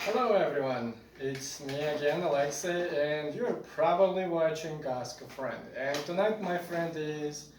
Hello everyone, it's me again, Alexei, and you're probably watching Ask a Friend. And tonight my friend is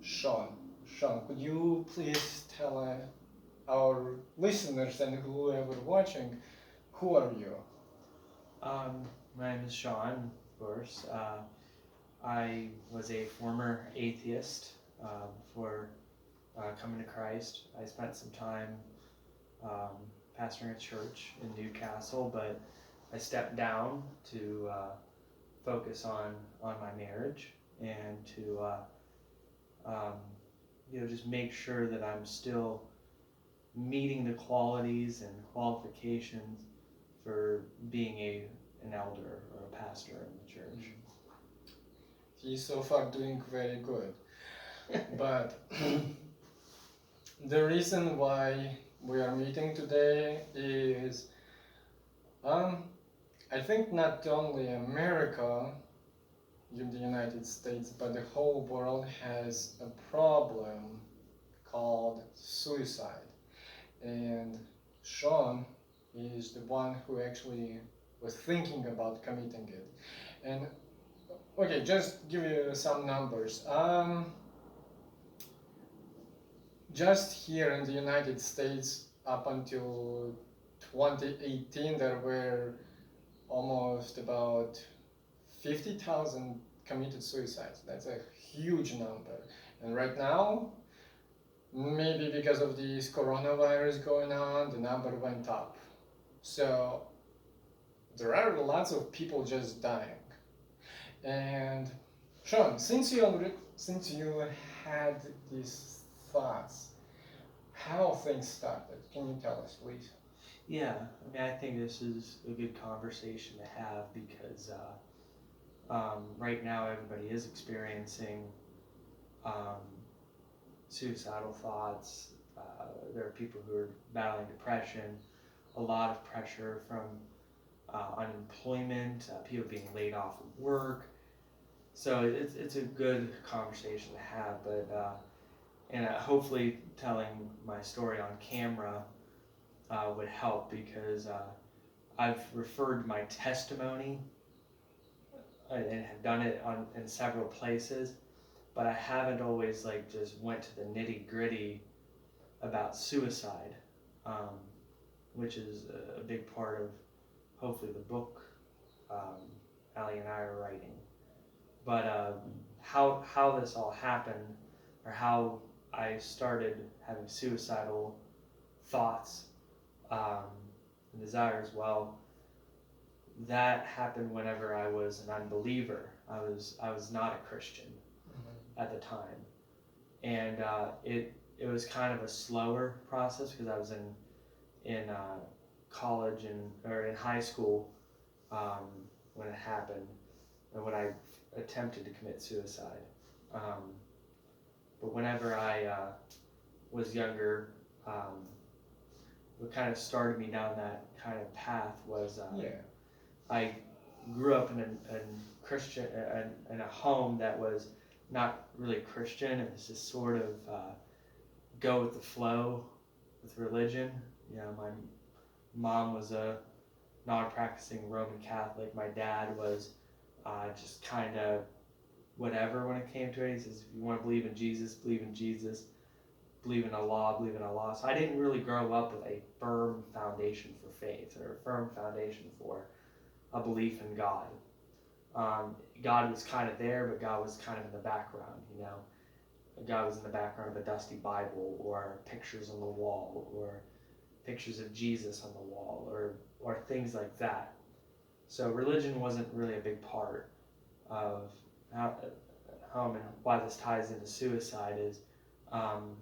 Shawn. Shawn, could you please tell our listeners and whoever watching, who are you? Um, my name is Shawn, of course. I was a former atheist before coming to Christ. I spent some time um, pastoring a church in Newcastle, but I stepped down to focus on my marriage and to um, just make sure that I'm still meeting the qualities and qualifications for being an elder or a pastor in the church. He's so far doing very good. But the reason why we are meeting today is um, I think not only America in the United States, but the whole world has a problem called suicide. And Shawn is the one who actually was thinking about committing it. And okay, just give you some numbers. Just here in the United States, up until 2018, there were almost about 50,000 committed suicides. That's a huge number. And right now, maybe because of this coronavirus going on, the number went up. So there are lots of people just dying. And Shawn, since you had these thoughts, how things started, can you tell us, please? Yeah, I think this is a good conversation to have because right now everybody is experiencing um, suicidal thoughts. There are people who are battling depression, a lot of pressure from unemployment, people being laid off of work. So it's a good conversation to have, but hopefully telling my story on camera would help because I've referred my testimony and have done it in several places, but I haven't always just went to the nitty gritty about suicide, um, which is a big part of hopefully the book um, Ali and I are writing. But how this all happened, or how I started having suicidal thoughts um, and desires, well, that happened whenever I was an unbeliever. I was not a Christian at the time, and it was kind of a slower process because I was in college or in high school um, when it happened and when I attempted to commit suicide. Um, but whenever I was younger, what kind of started me down that kind of path was Yeah. I grew up in Christian in a home that was not really Christian. It was just sort of go with the flow with religion. My mom was a non-practicing Roman Catholic. My dad was just kind of whatever when it came to it. He says, if you want to believe in Jesus, believe in Jesus. Believe in Allah, believe in Allah. So I didn't really grow up with a firm foundation for faith or a firm foundation for a belief in God. God was kind of there, but God was kind of in the background, God was in the background of a dusty Bible or pictures on the wall or pictures of Jesus on the wall or things like that. So religion wasn't really a big part of how and why this ties into suicide is um,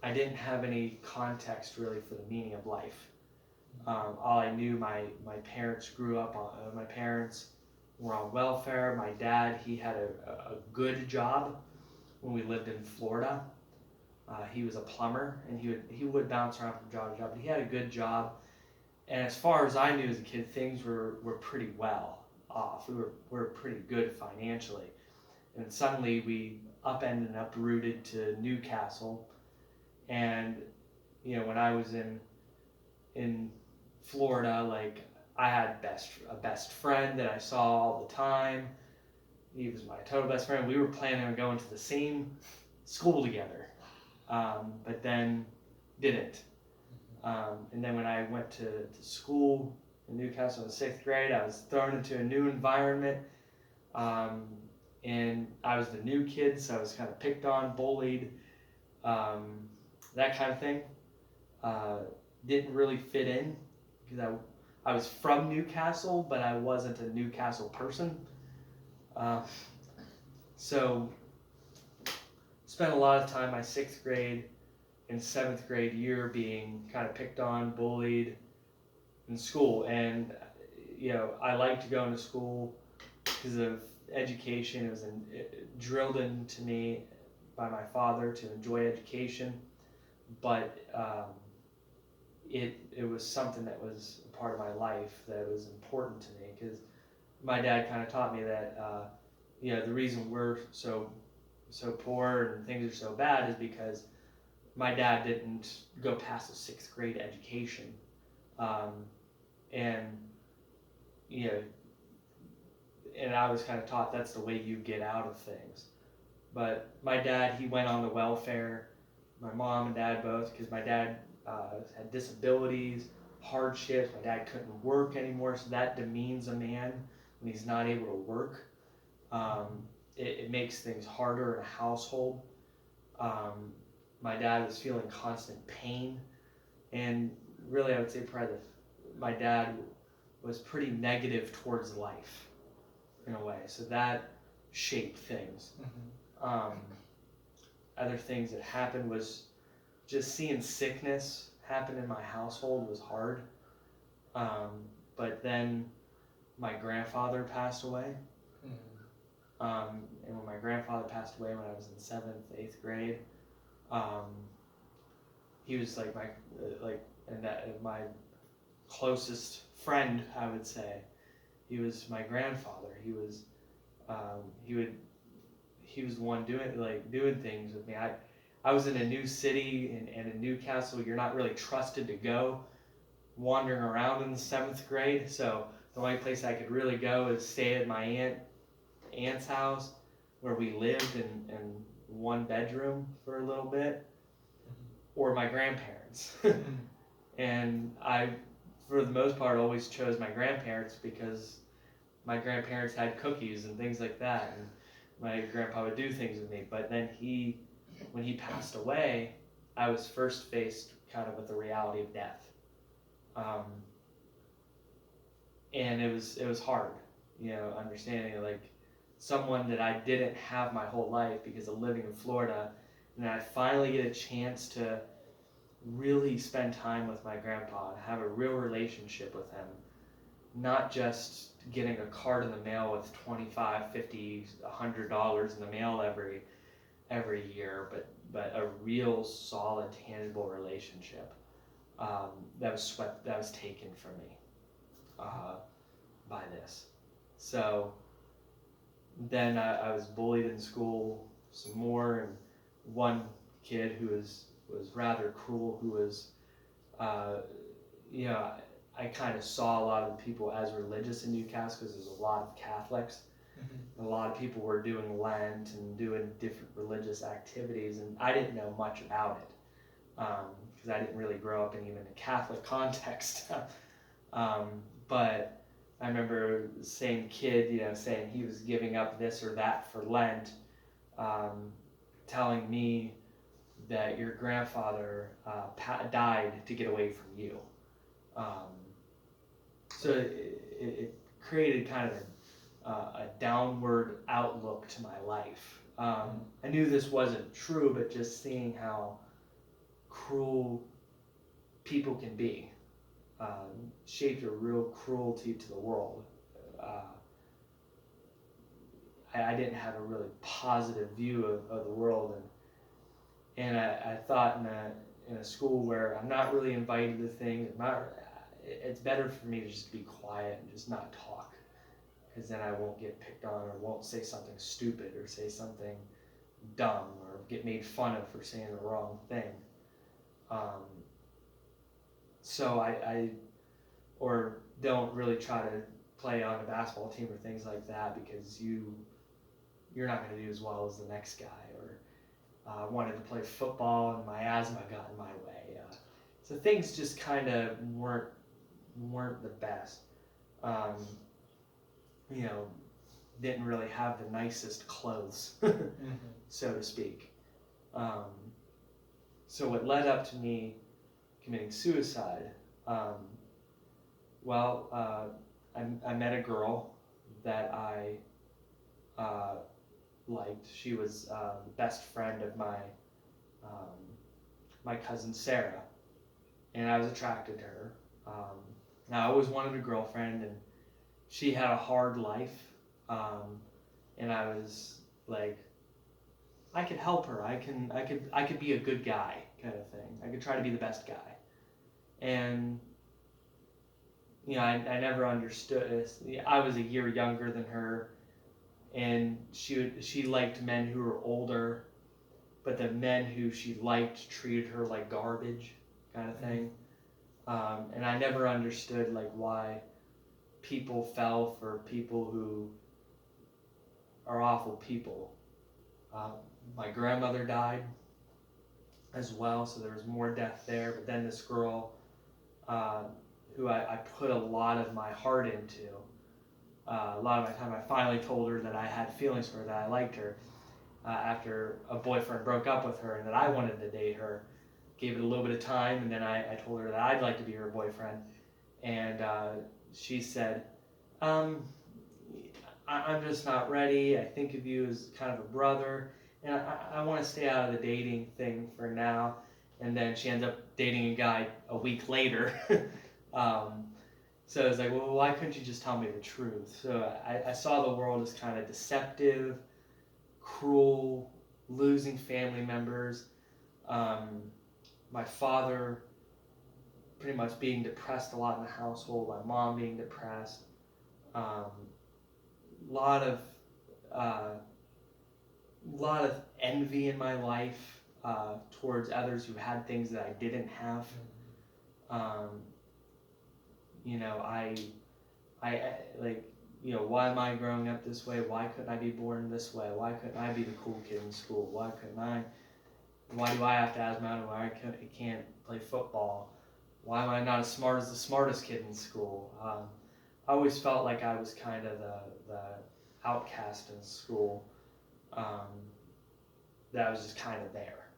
I didn't have any context really for the meaning of life. All I knew, my parents grew up on, my parents were on welfare. My dad, he had a good job when we lived in Florida. He was a plumber, and he would bounce around from job to job, but he had a good job. And as far as I knew as a kid, things were pretty well off. We were pretty good financially. And suddenly we upended and uprooted to Newcastle. And when I was in Florida, like I had a best friend that I saw all the time. He was my total best friend. We were planning on going to the same school together, but then didn't. And then when I went to school in Newcastle in 6th grade, I was thrown into a new environment. And I was the new kid, so I was kind of picked on, bullied, that kind of thing. Didn't really fit in because I was from Newcastle, but I wasn't a Newcastle person. So spent a lot of time my 6th grade and 7th grade year being kind of picked on, bullied in school. And, I liked going to school because of education. It was drilled into me by my father to enjoy education. But it was something that was a part of my life that was important to me because my dad kind of taught me that the reason we're so poor and things are so bad is because my dad didn't go past a 6th grade education, and and I was kind of taught that's the way you get out of things. But my dad, he went on the welfare. My mom and dad both, because my dad had disabilities, hardships. My dad couldn't work anymore, so that demeans a man when he's not able to work. It makes things harder in a household. My dad was feeling constant pain, and really, I would say probably my dad was pretty negative towards life in a way, so that shaped things. Other things that happened was just seeing sickness happen in my household was hard. But then my grandfather passed away. And when my grandfather passed away when I was in 7th, 8th grade, he was like my closest friend, I would say. He was my grandfather. He was the one doing things with me. I was in a new city and in Newcastle. You're not really trusted to go wandering around in the 7th grade. So the only place I could really go is stay at my aunt's house, where we lived in one bedroom for a little bit, or my grandparents. And I, for the most part, always chose my grandparents because my grandparents had cookies and things like that, and my grandpa would do things with me. But then when he passed away, I was first faced kind of with the reality of death. And it was hard, understanding like someone that I didn't have my whole life because of living in Florida, and I finally get a chance to really spend time with my grandpa and have a real relationship with him, not just getting a card in the mail with $25, $50, $100 in the mail every year, but a real solid, tangible relationship that was taken from me by this. So then I was bullied in school some more, and one kid who was rather cruel, who was, I kind of saw a lot of the people as religious in Newcastle because there's a lot of Catholics. A lot of people were doing Lent and doing different religious activities, and I didn't know much about it because I didn't really grow up in even a Catholic context. But I remember the same kid, saying he was giving up this or that for Lent, telling me that your grandfather died to get away from you. So it created kind of a downward outlook to my life. I knew this wasn't true, but just seeing how cruel people can be shaped a real cruelty to the world. I didn't have a really positive view of the world, and I thought in a school where I'm not really invited to things, it's better for me to just be quiet and just not talk, because then I won't get picked on or won't say something stupid or say something dumb or get made fun of for saying the wrong thing. So I or don't really try to play on a basketball team or things like that because you're not going to do as well as the next guy, or wanted to play football and my asthma got in my way. So things just kind of weren't the best. Um, you know, didn't really have the nicest clothes, so to speak. So what led up to me committing suicide? I met a girl that I liked. She was the best friend of my cousin Sarah, and I was attracted to her. And I always wanted a girlfriend, and she had a hard life, and I was like, I could help her. I could be a good guy, kind of thing. I could try to be the best guy, and I never understood this. I was a year younger than her, and she liked men who were older, but the men who she liked treated her like garbage, kind of thing. And I never understood like why people fell for people who are awful people. My grandmother died as well, so there was more death there. But then this girl, who I put a lot of my heart into, a lot of my time, I finally told her that I had feelings for her, that I liked her, after a boyfriend broke up with her and that I wanted to date her. Gave it a little bit of time, and then I told her that I'd like to be her boyfriend. And she said, I'm just not ready. I think of you as kind of a brother, and I want to stay out of the dating thing for now. And then she ends up dating a guy a week later. So I was like, well, why couldn't you just tell me the truth? So I saw the world as kind of deceptive, cruel, losing family members. My father pretty much being depressed a lot in the household, my mom being depressed, lot of envy in my life towards others who had things that I didn't have. I like, why am I growing up this way? Why couldn't I be born this way? Why couldn't I be the cool kid in school? Why do I have to asthma? Why I can't play football? Why am I not as smart as the smartest kid in school? I always felt like I was kind of the outcast in school, that I was just kind of there.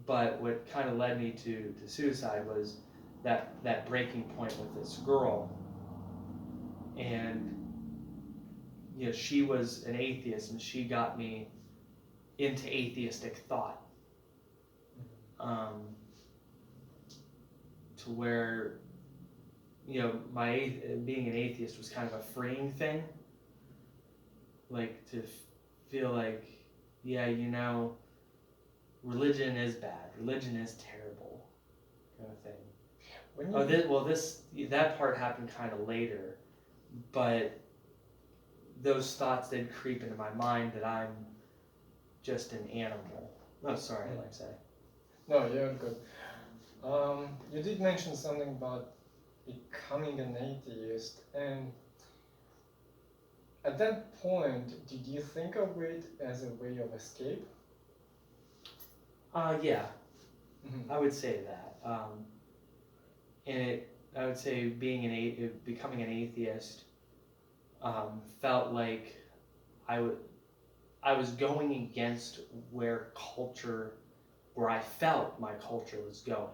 But what kind of led me to suicide was that breaking point with this girl. And she was an atheist, and she got me into atheistic thought, to where being an atheist was kind of a freeing thing, like to feel like, religion is bad, religion is terrible, kind of thing. That part happened kind of later, but those thoughts did creep into my mind that I'm just an animal. Oh, sorry, Alexei. No, you're good. You did mention something about becoming an atheist, and at that point, did you think of it as a way of escape? Yeah, I would say that. I would say becoming an atheist felt like I was going against where I felt my culture was going.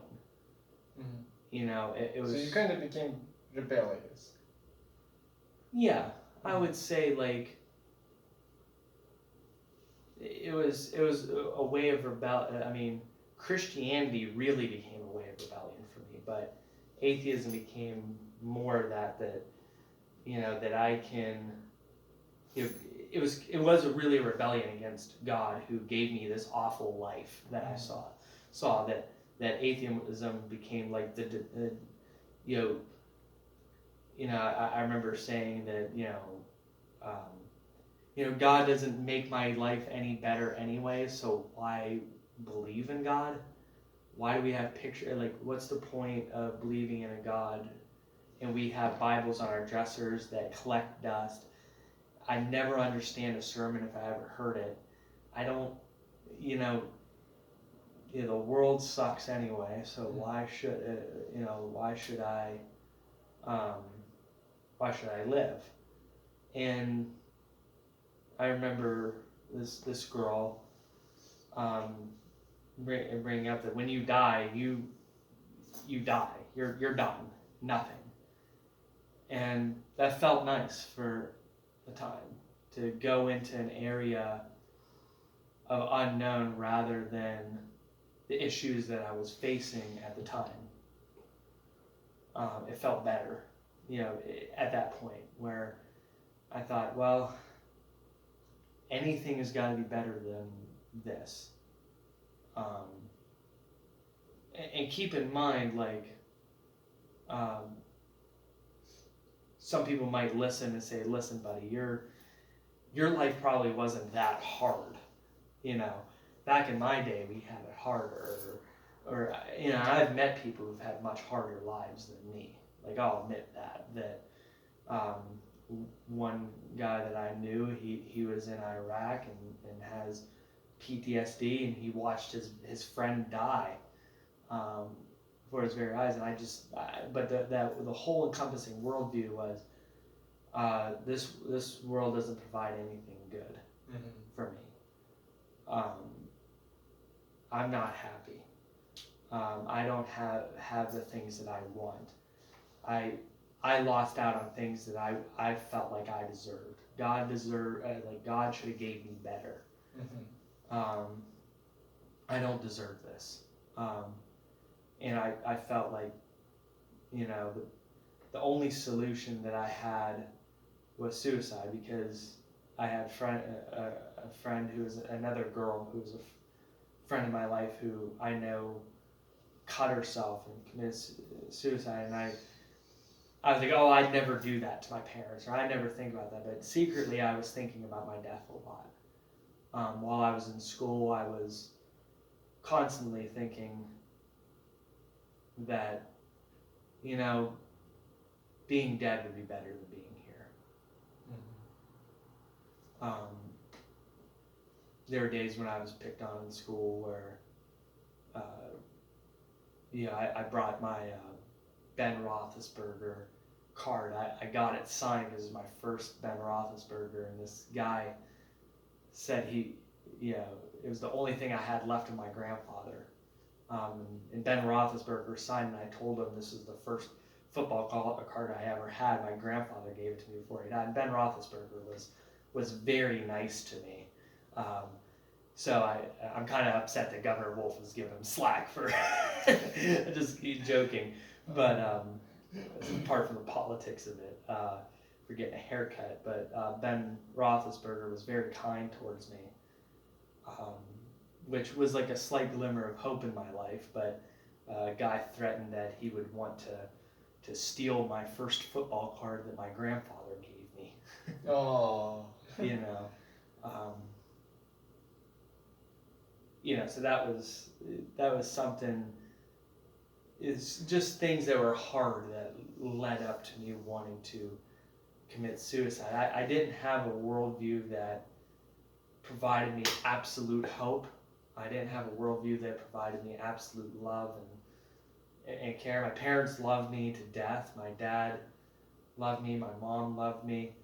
It was. So you kind of became rebellious. Yeah, I would say like it was a way of rebellion. I mean, Christianity really became a way of rebellion for me, but atheism became more that I can. It was really a rebellion against God, who gave me this awful life that I saw that atheism became like I remember saying that God doesn't make my life any better anyway, so why believe in God? why do we have picture? Like, what's the point of believing in a God? And we have Bibles on our dressers that collect dust. I never understand a sermon if I ever heard it. I don't, you know, the world sucks anyway. So why should um, why should I live? And I remember this girl bringing up that when you die, you die. You're done. Nothing. And that felt nice for a time, to go into an area of unknown rather than the issues that I was facing at the time. It felt better, at that point where I thought, well, anything has got to be better than this. And keep in mind, like, some people might listen and say, listen, buddy, your life probably wasn't that hard. Back in my day, we had it harder. Or I've met people who've had much harder lives than me. Like, I'll admit that one guy that I knew, he was in Iraq and has PTSD, and he watched his friend die before his very eyes. And but the whole encompassing worldview was, this world doesn't provide anything good for me. I'm not happy. I don't have the things that I want. I lost out on things that I felt like I deserved. God should have gave me better. I don't deserve this. And I felt like, the only solution that I had was suicide, because I had a friend who was another girl who was a friend of my life who I know cut herself and committed suicide, and I was like, oh, I'd never do that to my parents, or I'd never think about that, but secretly I was thinking about my death a lot. While I was in school, I was constantly thinking that, being dead would be better than being here. There were days when I was picked on in school where, I brought my Ben Roethlisberger card. I got it signed because it was my first Ben Roethlisberger, and this guy said it was the only thing I had left of my grandfather. And Ben Roethlisberger signed, and I told him this is the first football card I ever had. My grandfather gave it to me before he died. And Ben Roethlisberger was very nice to me. So I'm kind of upset that Governor Wolf was giving him slack for just joking, but apart from the politics of it, for getting a haircut. But Ben Roethlisberger was very kind towards me, which was like a slight glimmer of hope in my life. But a guy threatened that he would want to steal my first football card that my grandfather gave me. Oh. So that was something. It's just things that were hard that led up to me wanting to commit suicide. I didn't have a worldview that provided me absolute hope. I didn't have a worldview that provided me absolute love and care. My parents loved me to death. My dad loved me. My mom loved me.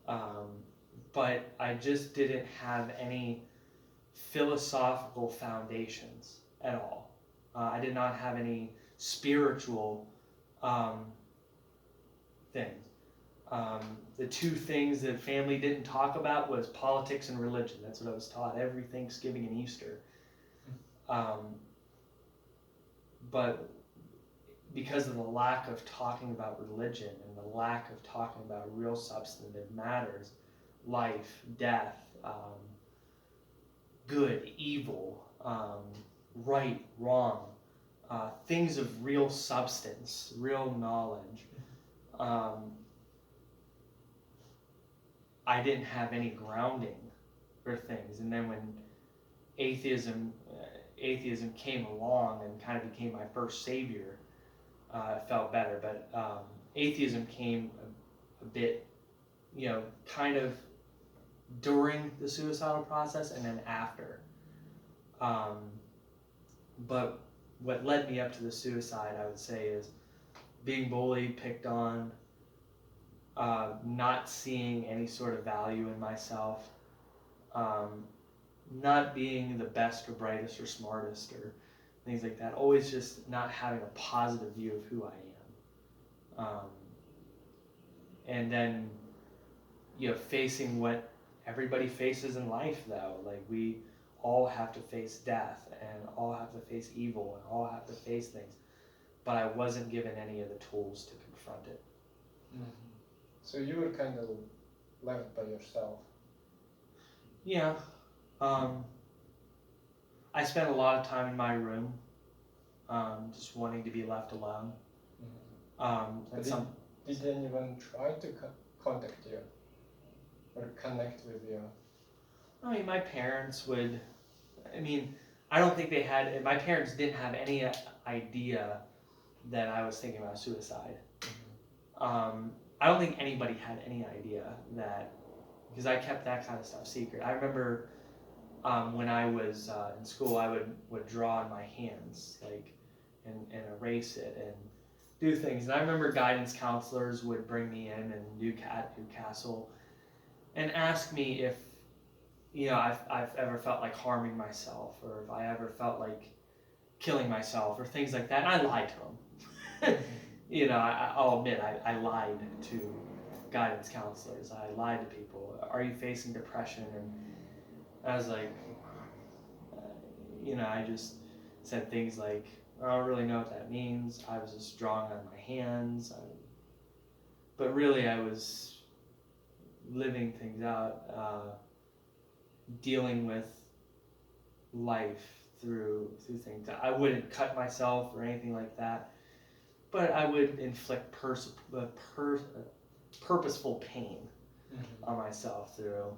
But I just didn't have any philosophical foundations at all. I did not have any spiritual things. The two things that family didn't talk about was politics and religion. That's what I was taught every Thanksgiving and Easter. But because of the lack of talking about religion and the lack of talking about real substantive matters, life, death, good, evil, right, wrong, things of real substance, real knowledge, I didn't have any grounding for things. And then when atheism atheism came along and kind of became my first savior, it felt better. But atheism came a bit, kind of during the suicidal process and then after. But what led me up to the suicide, I would say, is being bullied, picked on, not seeing any sort of value in myself, not being the best or brightest or smartest or things like that. Always just not having a positive view of who I am. And then, facing what everybody faces in life, though. Like, we all have to face death and all have to face evil and all have to face things. But I wasn't given any of the tools to confront it. Mm-hmm. So you were kind of left by yourself. Yeah. I spent a lot of time in my room, just wanting to be left alone. Mm-hmm. Did anyone try to contact you or connect with you? I mean, my parents would. I don't think they had. My parents didn't have any idea that I was thinking about suicide. Mm-hmm. I don't think anybody had any idea that, because I kept that kind of stuff secret. I remember when I was in school, I would draw on my hands, like, and erase it and do things. And I remember guidance counselors would bring me in Newcastle and ask me if, I've ever felt like harming myself, or if I ever felt like killing myself, or things like that. And I lied to them. I'll admit, I lied to guidance counselors. I lied to people. Are you facing depression? And I was like, I just said things like, I don't really know what that means. I was just drawing on my hands. But really, I was living things out, dealing with life through things. I wouldn't cut myself or anything like that, but I would inflict purposeful pain mm-hmm. on myself through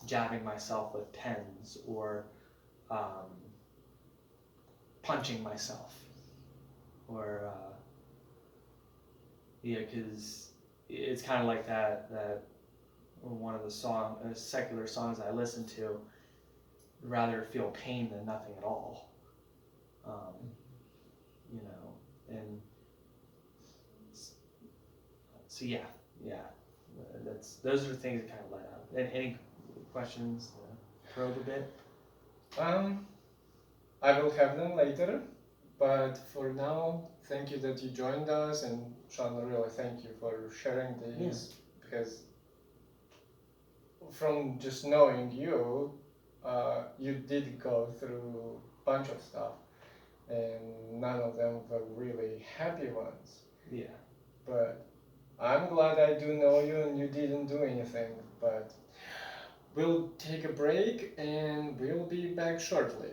jabbing myself with pens or punching myself, or because it's kind of like that one of the secular songs I listen to, rather feel pain than nothing at all. And so yeah, those are the things that kind of led up. And any questions to probe a bit? I will have them later, but for now, thank you that you joined us, and Shawn, really thank you for sharing this, because from just knowing you, you did go through a bunch of stuff, and none of them were really happy ones. Yeah. But I'm glad I do know you and you didn't do anything, but we'll take a break and we'll be back shortly.